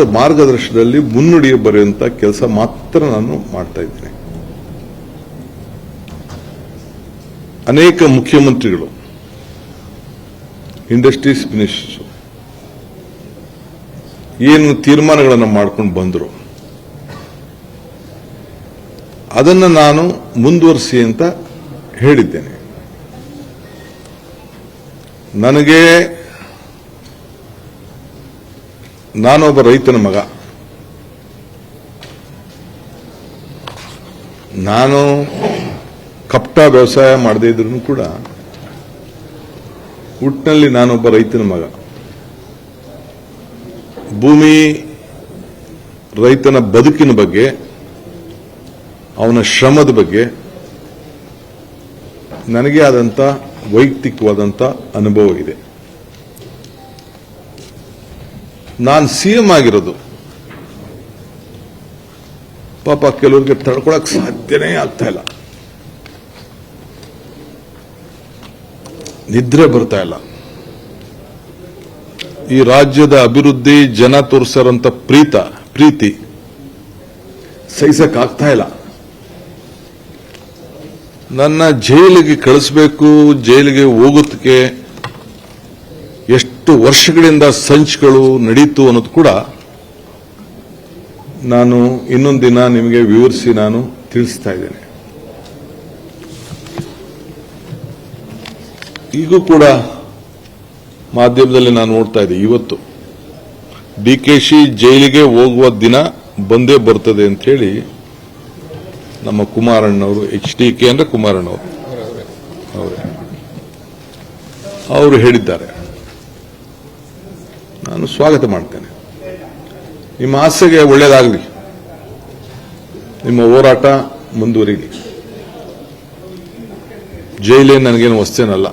ಮಾರ್ಗದರ್ಶನದಲ್ಲಿ ಮುನ್ನುಡಿ ಬರೆಯುವಂತ ಕೆಲಸ ಮಾತ್ರ ನಾನು ಮಾಡ್ತಾ ಇದ್ದೇನೆ. ಅನೇಕ ಮುಖ್ಯಮಂತ್ರಿಗಳು, ಇಂಡಸ್ಟ್ರೀಸ್ ಮಿನಿಸ್ಟರ್ ಏನು ತೀರ್ಮಾನಗಳನ್ನು ಮಾಡ್ಕೊಂಡು ಬಂದರು ಅದನ್ನು ನಾನು ಮುಂದುವರಿಸಿ ಅಂತ ಹೇಳಿದ್ದೇನೆ. ನನಗೆ ನಾನೊಬ್ಬ ರೈತನ ಮಗ. ನಾನು ಕಪಟ ವ್ಯವಸಾಯ ಮಾಡದೇ ಇದ್ರೂ ಕೂಡ ಒಟ್ಟಿನಲ್ಲಿ ನಾನೊಬ್ಬ ರೈತನ ಮಗ. ಭೂಮಿ, ರೈತನ ಬದುಕಿನ ಬಗ್ಗೆ, ಅವನ ಶ್ರಮದ ಬಗ್ಗೆ ನನಗೆ ಆದಂಥ ವೈಯಕ್ತಿಕವಾದಂಥ ಅನುಭವ ಇದೆ. ನಾನು ಸಿಎಂ ಆಗಿರೋದು ಪಾಪ ಕೆಲವರಿಗೆ ತಡ್ಕೊಳಕ್ ಸಾಧ್ಯನೇ ಆಗ್ತಾ ಇಲ್ಲ, ನಿದ್ರೆ ಬರ್ತಾ ಇಲ್ಲ. ಈ ರಾಜ್ಯದ ಅಭಿವೃದ್ಧಿ, ಜನ ತೋರಿಸಿರೋಂಥ ಪ್ರೀತಿ ಸಹಿಸಕ್ ಆಗ್ತಾ ಇಲ್ಲ. ನನ್ನ ಜೈಲಿಗೆ ಕಳಿಸಬೇಕು, ಜೈಲಿಗೆ ಹೋಗೋದಕ್ಕೆ ಎಷ್ಟು ವರ್ಷಗಳಿಂದ ಸಂಚುಗಳು ನಡೀತು ಅನ್ನೋದು ಕೂಡ ನಾನು ಇನ್ನೊಂದು ದಿನ ನಿಮಗೆ ವಿವರಿಸಿ ನಾನು ತಿಳಿಸ್ತಾ ಇದ್ದೇನೆ. ಈಗೂ ಕೂಡ ಮಾಧ್ಯಮದಲ್ಲಿ ನಾನು ನೋಡ್ತಾ ಇದ್ದೆ, ಇವತ್ತು ಡಿಕೆಶಿ ಜೈಲಿಗೆ ಹೋಗುವ ದಿನ ಬಂದೇ ಬರ್ತದೆ ಅಂತ ಹೇಳಿ ನಮ್ಮ ಕುಮಾರಣ್ಣವರು, HDK ಅಂದ್ರೆ ಕುಮಾರಣ್ಣವರು ಅವರು ಹೇಳಿದ್ದಾರೆ. ನಾನು ಸ್ವಾಗತ ಮಾಡ್ತೇನೆ. ನಿಮ್ಮ ಆಸೆಗೆ ಒಳ್ಳೆಯದಾಗಲಿ, ನಿಮ್ಮ ಹೋರಾಟ ಮುಂದುವರಿಲಿ. ಜೈಲೇ ನನಗೇನು ವಸ್ತೇನಲ್ಲ.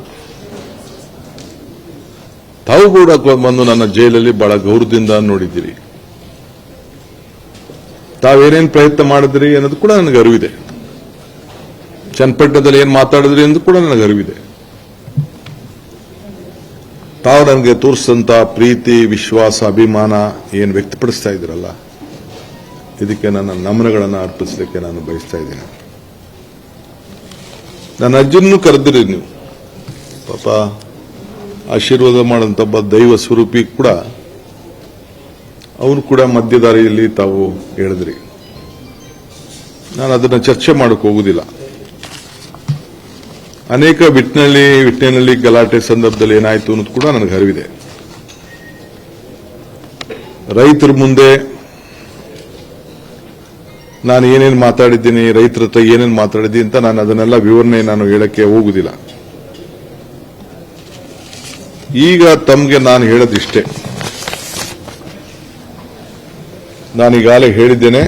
ತಾವು ಕೂಡ ಬಂದು ನನ್ನ ಜೈಲಲ್ಲಿ ಬಹಳ ಗೌರವದಿಂದ ನೋಡಿದ್ದೀರಿ. ತಾವೇನೇನು ಪ್ರಯತ್ನ ಮಾಡಿದ್ರಿ ಅನ್ನೋದು ಕೂಡ ನನಗೆ ಅರಿವಿದೆ. ಚನ್ನಪಟ್ಟಣದಲ್ಲಿ ಏನು ಮಾತಾಡಿದ್ರಿ ಅನ್ನೋದು ಕೂಡ ನನಗೆ ಅರಿವಿದೆ. ತಾವು ನನಗೆ ತೋರಿಸಿದಂತ ಪ್ರೀತಿ, ವಿಶ್ವಾಸ, ಅಭಿಮಾನ ಏನು ವ್ಯಕ್ತಪಡಿಸ್ತಾ ಇದ್ದೀರಲ್ಲ, ಇದಕ್ಕೆ ನನ್ನ ನಮನಗಳನ್ನು ಅರ್ಪಿಸಲಿಕ್ಕೆ ನಾನು ಬಯಸ್ತಾ ಇದ್ದೀನಿ. ನನ್ನ ಅಜ್ಜನೂ ಕರೆದಿರಿ ನೀವು, ಪಾಪ ಆಶೀರ್ವಾದ ಮಾಡಂತ ಒಬ್ಬ ದೈವ ಸ್ವರೂಪಿ ಕೂಡ, ಅವನು ಕೂಡ ಮಧ್ಯದಾರಿಯಲ್ಲಿ ತಾವು ಹೇಳಿದ್ರಿ. ನಾನು ಅದನ್ನು ಚರ್ಚೆ ಮಾಡಕ್ಕೆ ಹೋಗುದಿಲ್ಲ. ಅನೇಕ ವಿಟ್ನೆನಲ್ಲಿ ಗಲಾಟೆ ಸಂದರ್ಭದಲ್ಲಿ ಏನಾಯಿತು ಅನ್ನೋದು ಕೂಡ ನನಗೆ ಅರಿವಿದೆ. ರೈತರ ಮುಂದೆ ನಾನು ಏನೇನು ಮಾತಾಡಿದ್ದೀನಿ, ರೈತರ ಹತ್ರ ಏನೇನು ಮಾತಾಡಿದ್ದೀನಿ ಅಂತ ನಾನು ಅದನ್ನೆಲ್ಲ ವಿವರಣೆ ನಾನು ಹೇಳಕ್ಕೆ ಹೋಗುದಿಲ್ಲ. ಈಗ ತಮಗೆ ನಾನು ಹೇಳೋದಿಷ್ಟೇ. ನಾನೀಗಾಗಲೇ ಹೇಳಿದ್ದೇನೆ,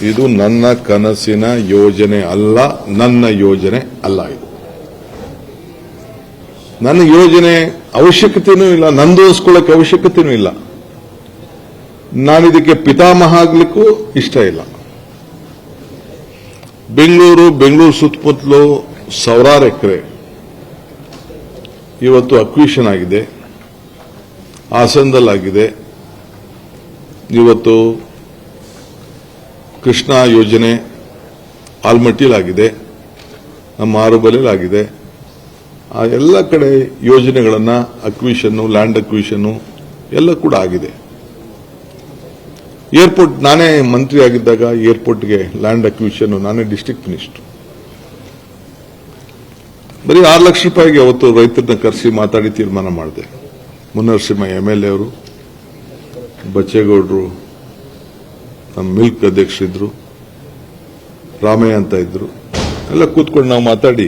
ಇದು ನನ್ನ ಕನಸಿನ ಯೋಜನೆ ಅಲ್ಲ, ನನ್ನ ಯೋಜನೆ ಅಲ್ಲ. ಇದು ನನ್ನ ಯೋಜನೆ ಅವಶ್ಯಕತೆಯೂ ಇಲ್ಲ, ನಂದೋಸ್ಕೊಳ್ಳೋಕೆ ಅವಶ್ಯಕತೆಯೂ ಇಲ್ಲ. ನಾನಿದಕ್ಕೆ ಪಿತಾಮಹ ಆಗ್ಲಿಕ್ಕೂ ಇಷ್ಟ ಇಲ್ಲ. ಬೆಂಗಳೂರು ಸುತ್ತಮುತ್ತಲು ಸಾವಿರಾರು ಎಕರೆ ಇವತ್ತು ಅಕ್ವಿಷನ್ ಆಗಿದೆ. ಹಾಸನದಲ್ಲಾಗಿದೆ, ಇವತ್ತು ಕೃಷ್ಣಾ ಯೋಜನೆ ಆಲ್ಮಟ್ಟಿಲಾಗಿದೆ, ನಮ್ಮ ಆರುಬಲೆಲಾಗಿದೆ. ಆ ಎಲ್ಲ ಕಡೆ ಯೋಜನೆಗಳನ್ನು ಅಕ್ವಿಷನ್ನು, ಲ್ಯಾಂಡ್ ಅಕ್ವಿಷನ್ನು ಎಲ್ಲ ಕೂಡ ಆಗಿದೆ. ಏರ್ಪೋರ್ಟ್, ನಾನೇ ಮಂತ್ರಿ ಆಗಿದ್ದಾಗ ಏರ್ಪೋರ್ಟ್ಗೆ ಲ್ಯಾಂಡ್ ಅಕ್ವಿಷನ್ ನಾನೇ ಡಿಸ್ಟ್ರಿಕ್ಟ್ ಮಿನಿಸ್ಟರ್. ಬರೀ 6 ಲಕ್ಷ ರೂಪಾಯಿಗೆ ಅವತ್ತು ರೈತರನ್ನ ಕರೆಸಿ ಮಾತಾಡಿ ತೀರ್ಮಾನ ಮಾಡಿದೆ. ಮುನ್ನರಸಿಂಹ MLA ಅವರು, ಬಚ್ಚೇಗೌಡರು, ನಮ್ಮ ಮಿಲ್ಕ್ ಅಧ್ಯಕ್ಷರಿದ್ರು, ರಾಮಯ್ಯ ಅಂತ ಇದ್ರು, ಎಲ್ಲ ಕೂತ್ಕೊಂಡು ನಾವು ಮಾತಾಡಿ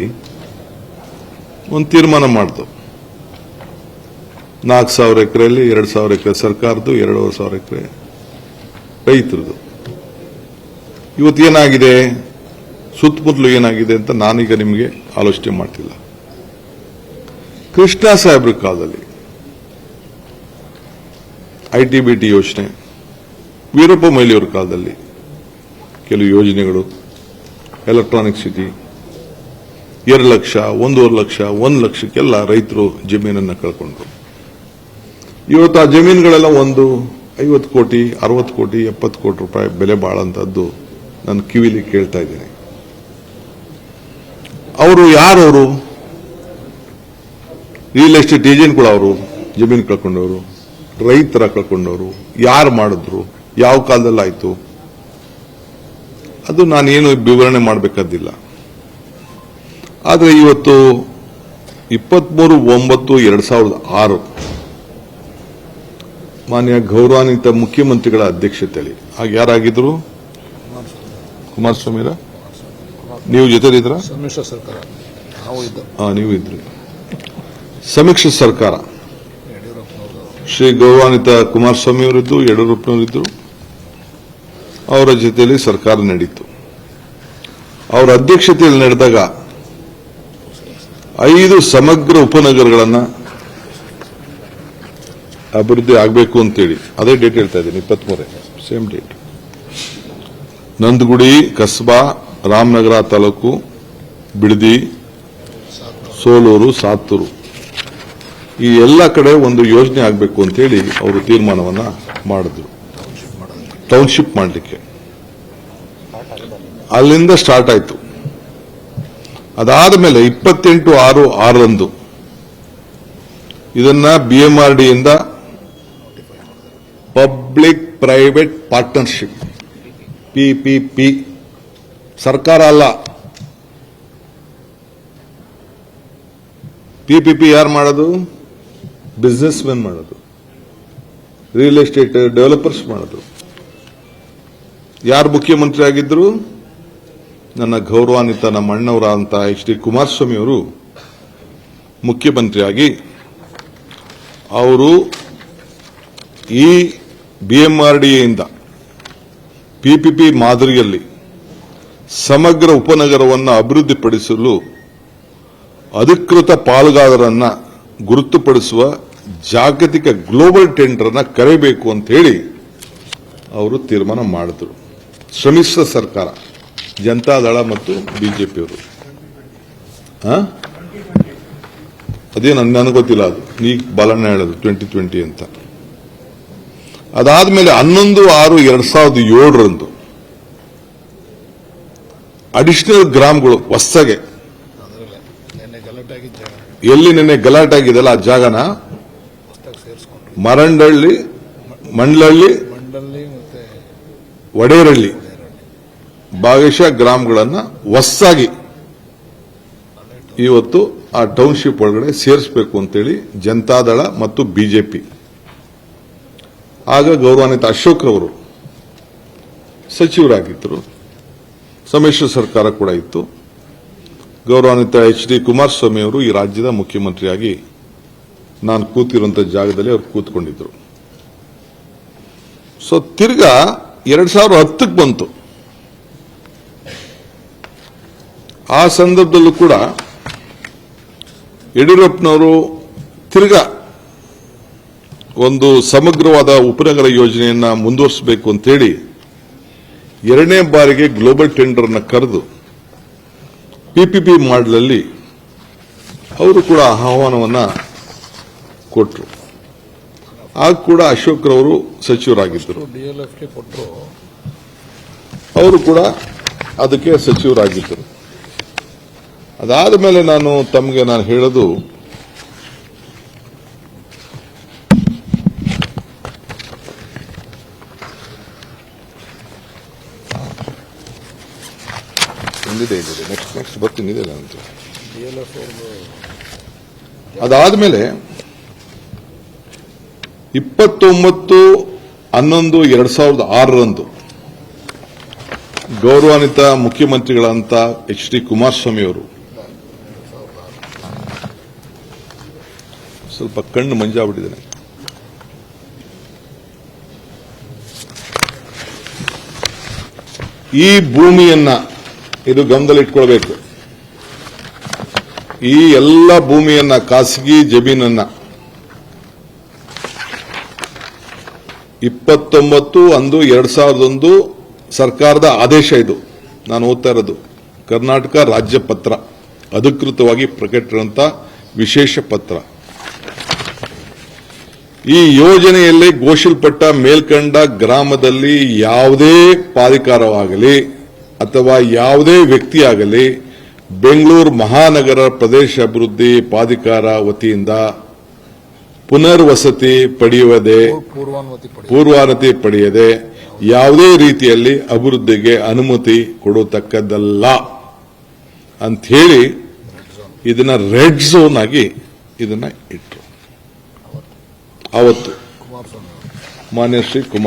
ಒಂದು ತೀರ್ಮಾನ ಮಾಡ್ತು. 4,000 ಎಕರೆಯಲ್ಲಿ 2,000 ಎಕರೆ ಸರ್ಕಾರದ್ದು, 2,500 ಎಕರೆ ರೈತರದು. ಇವತ್ತು ಏನಾಗಿದೆ, ಸುತ್ತಮುತ್ತಲು ಏನಾಗಿದೆ ಅಂತ ನಾನೀಗ ನಿಮಗೆ ಆಲೋಚನೆ ಮಾಡ್ತಿಲ್ಲ. ಕೃಷ್ಣ ಸಾಹೇಬ್ರ ಕಾಲದಲ್ಲಿ ITBT ಯೋಜನೆ, ವೀರಪ್ಪ ಮೊಯ್ಲಿಯವರ ಕಾಲದಲ್ಲಿ ಕೆಲವು ಯೋಜನೆಗಳು, ಎಲೆಕ್ಟ್ರಾನಿಕ್ ಸಿಟಿ, 2 ಲಕ್ಷ, 1.5 ಲಕ್ಷ, 1 ಲಕ್ಷಕ್ಕೆಲ್ಲ ರೈತರು ಜಮೀನನ್ನು ಕಳ್ಕೊಂಡ್ರು. ಇವತ್ತು ಆ ಜಮೀನುಗಳೆಲ್ಲ ಒಂದು 50 ಕೋಟಿ 60 ಕೋಟಿ 70 ಕೋಟಿ ರೂಪಾಯಿ ಬೆಲೆ ಬಾಳಂತದ್ದು ನಾನು ಕಿವಿಲಿ ಕೇಳ್ತಾ ಇದ್ದೀನಿ. ಅವರು ಯಾರವರು? ರಿಯಲ್ ಎಸ್ಟೇಟ್ ಏಜೆಂಟ್ಗಳು, ಅವರು ಜಮೀನು ಕಳ್ಕೊಂಡವರು, ರೈತರ ಕಳ್ಕೊಂಡವರು, ಯಾರು ಮಾಡಿದ್ರು, ಯಾವ ಕಾಲದಲ್ಲಾಯ್ತು, ಅದು ನಾನೇನು ವಿವರಣೆ ಮಾಡಬೇಕಾದಿಲ್ಲ. ಆದರೆ ಇವತ್ತು 23/9/2006 ಮಾನ್ಯ ಗೌರವಾನ್ವಿತ ಮುಖ್ಯಮಂತ್ರಿಗಳ ಅಧ್ಯಕ್ಷತೆಯಲ್ಲಿ, ಆಗ ಯಾರಾಗಿದ್ರು? ಕುಮಾರಸ್ವಾಮಿರ ನೀವು ಜೊತೆಲಿದ್ರ? ಸಮ್ಮಿಶ್ರ ಸರ್ಕಾರ ನೀವು ಇದ್ರಿ. ಸಮ್ಮಿಶ್ರ ಸರ್ಕಾರ, ಶ್ರೀ ಗೌರವಾನ್ವಿತ ಕುಮಾರಸ್ವಾಮಿ ಅವರಿದ್ದು, ಯಡಿಯೂರಪ್ಪನವರಿದ್ದರು. ಅವರ ಜೊತೆಯಲ್ಲಿ ಸರ್ಕಾರ ನಡೀತು. ಅವರ ಅಧ್ಯಕ್ಷತೆಯಲ್ಲಿ ನಡೆದಾಗ 5 ಸಮಗ್ರ ಉಪನಗರಗಳನ್ನು ಅಭಿವೃದ್ಧಿ ಆಗಬೇಕು ಅಂತೇಳಿ, ಅದೇ ಡೇಟ್ ಹೇಳ್ತಾ ಇದ್ದೀನಿ, 23 ಸೇಮ್ ಡೇಟ್. ನಂದಗುಡಿ, ಕಸ್ಬಾ, ರಾಮನಗರ ತಾಲೂಕು, ಬಿಡದಿ, ಸೋಲೂರು, ಸಾತೂರು, ಈ ಎಲ್ಲ ಕಡೆ ಒಂದು ಯೋಜನೆ ಆಗಬೇಕು ಅಂತೇಳಿ ಅವರು ತೀರ್ಮಾನವನ್ನ ಮಾಡಿದ್ರು, ಟೌನ್ಶಿಪ್ ಮಾಡಲಿಕ್ಕೆ. ಅಲ್ಲಿಂದ ಸ್ಟಾರ್ಟ್ ಆಯಿತು. ಅದಾದ ಮೇಲೆ 28/6/6 ಇದನ್ನ BMRD ಇಂದ ಪಬ್ಲಿಕ್ ಪ್ರೈವೇಟ್ ಪಾರ್ಟ್ನರ್ಶಿಪ್, PPP, ಸರ್ಕಾರ ಅಲ್ಲ, PPP ಯಾರು ಮಾಡೋದು? ಬಿಸ್ನೆಸ್ ಮೆನ್ ಮಾಡೋದು, ರಿಯಲ್ ಎಸ್ಟೇಟ್ ಡೆವಲಪರ್ಸ್ ಮಾಡೋದು. ಯಾರು ಮುಖ್ಯಮಂತ್ರಿ ಆಗಿದ್ರು? ನನ್ನ ಗೌರವಾನ್ವಿತ ನಮ್ಮ ಅಣ್ಣವರಾದಂಥ HD ಕುಮಾರಸ್ವಾಮಿ ಅವರು ಮುಖ್ಯಮಂತ್ರಿಯಾಗಿ ಅವರು ಈ BMRD ಇಂದ PPP ಮಾದರಿಯಲ್ಲಿ ಸಮಗ್ರ ಉಪನಗರವನ್ನು ಅಭಿವೃದ್ಧಿಪಡಿಸಲು ಅಧಿಕೃತ ಪಾಲುದಾರರನ್ನ ಗುರುತುಪಡಿಸುವ ಜಾಗತಿಕ ಗ್ಲೋಬಲ್ ಟೆಂಡರ್ ಅನ್ನು ಕರೆಯಬೇಕು ಅಂತ ಹೇಳಿ ಅವರು ತೀರ್ಮಾನ ಮಾಡಿದ್ರು. ಸಮ್ಮಿಶ್ರ ಸರ್ಕಾರ, ಜನತಾದಳ ಮತ್ತು ಬಿಜೆಪಿಯವರು. ಅದೇನು ನನಗೆ ಗೊತ್ತಿಲ್ಲ, ಅದು ಈಗ ಬಾಲಣ್ಣ ಹೇಳೋದು 2020 ಅಂತ. ಅದಾದ್ಮೇಲೆ 11/6/2007 ಅಡಿಷನಲ್ ಗ್ರಾಮಗಳು ಹೊಸಗೆ ಎಲ್ಲಿ ನಿನ್ನೆ ಗಲಾಟೆ ಆಗಿದೆಲ್ಲ ಆ ಜಾಗನ ಮರಂಡಳ್ಳಿ, ಮಂಡ್ಲಳ್ಳಿ, ವಡೇರಳ್ಳಿ ಭಾಗಶಃ ಗ್ರಾಮಗಳನ್ನು ಹೊಸದಾಗಿ ಇವತ್ತು ಆ ಟೌನ್ಶಿಪ್ ಒಳಗಡೆ ಸೇರಿಸಬೇಕು ಅಂತೇಳಿ ಜನತಾದಳ ಮತ್ತು ಬಿಜೆಪಿ. ಆಗ ಗೌರವಾನ್ವಿತ ಅಶೋಕ್ ಅವರು ಸಚಿವರಾಗಿದ್ದರು, ಸಮ್ಮಿಶ್ರ ಸರ್ಕಾರ ಕೂಡ ಇತ್ತು. ಗೌರವಾನ್ವಿತ HD ಕುಮಾರಸ್ವಾಮಿ ಅವರು ಈ ರಾಜ್ಯದ ಮುಖ್ಯಮಂತ್ರಿಯಾಗಿ ನಾನು ಕೂತಿರುವಂತಹ ಜಾಗದಲ್ಲಿ ಅವರು ಕೂತ್ಕೊಂಡಿದ್ರು. ಸೊ ತಿರ್ಗಾ 2010 ಬಂತು. ಆ ಸಂದರ್ಭದಲ್ಲೂ ಕೂಡ ಯಡಿಯೂರಪ್ಪನವರು ತಿರ್ಗಾ ಒಂದು ಸಮಗ್ರವಾದ ಉಪನಗರ ಯೋಜನೆಯನ್ನ ಮುಂದುವರಿಸಬೇಕು ಅಂತೇಳಿ 2ನೇ ಬಾರಿಗೆ ಗ್ಲೋಬಲ್ ಟೆಂಡರ್ ಅನ್ನು ಕರೆದು PPP ಮಾಡಲಲ್ಲಿ ಅವರು ಕೂಡ ಆಹ್ವಾನವನ್ನ ಕೊಟ್ಟರು. ಆಗ ಕೂಡ ಅಶೋಕ್ ರವರು ಸಚಿವರಾಗಿದ್ದರು, ಅವರು ಕೂಡ ಅದಕ್ಕೆ ಸಚಿವರಾಗಿದ್ದರು. ಅದಾದ ಮೇಲೆ ತಮಗೆ ನಾನು ಹೇಳೋದು, ನೆಕ್ಸ್ಟ್ ಬರ್ತೀನಿ, ಅದಾದ್ಮೇಲೆ 29/11/2006 ಗೌರವಾನ್ವಿತ ಮುಖ್ಯಮಂತ್ರಿಗಳಂತ HD ಕುಮಾರಸ್ವಾಮಿ ಅವರು ಸ್ವಲ್ಪ ಕಣ್ಣು ಮಂಜಾಗ್ಬಿಟ್ಟಿದ್ದೇನೆ. ಈ ಭೂಮಿಯನ್ನ ಇದು ಗಮನದಲ್ಲಿಟ್ಕೊಳ್ಬೇಕು. ಈ ಎಲ್ಲ ಭೂಮಿಯನ್ನ, ಖಾಸಗಿ ಜಮೀನನ್ನ 29/1/2001 ಸರ್ಕಾರದ ಆದೇಶ, ಇದು ನಾನು ಓದ್ತಾ ಇರೋದು ಕರ್ನಾಟಕ ರಾಜ್ಯ ಪತ್ರ, ಅಧಿಕೃತವಾಗಿ ಪ್ರಕಟಿಸಿದಂತ ವಿಶೇಷ ಪತ್ರ. ಈ ಯೋಜನೆಯಲ್ಲಿ ಘೋಷಿಸಲ್ಪಟ್ಟ ಮೇಲ್ಕಂಡ ಗ್ರಾಮದಲ್ಲಿ ಯಾವುದೇ ಪ್ರಾಧಿಕಾರವಾಗಲಿ ಅಥವಾ ಯಾವುದೇ ವ್ಯಕ್ತಿಯಾಗಲಿ ಬೆಂಗಳೂರು ಮಹಾನಗರ ಪ್ರದೇಶ ಅಭಿವೃದ್ಧಿ ಪ್ರಾಧಿಕಾರ ವತಿಯಿಂದ ಪುನರ್ವಸತಿ ಪಡೆಯುವುದೇ ಪೂರ್ವಾನುಮತಿ ಪಡೆಯದೆ ಯಾವುದೇ ರೀತಿಯಲ್ಲಿ ಅಭಿವೃದ್ಧಿಗೆ ಅನುಮತಿ ಕೊಡತಕ್ಕದ್ದಲ್ಲ ಅಂತ ಹೇಳಿ ಇದನ್ನ ರೆಡ್ ಝೋನ್ ಆಗಿ ಇದನ್ನ ಇಟ್ಟರು. ಅವತ್ತು ಮಾನ್ಯ ಶ್ರೀ ಕುಮಾರ್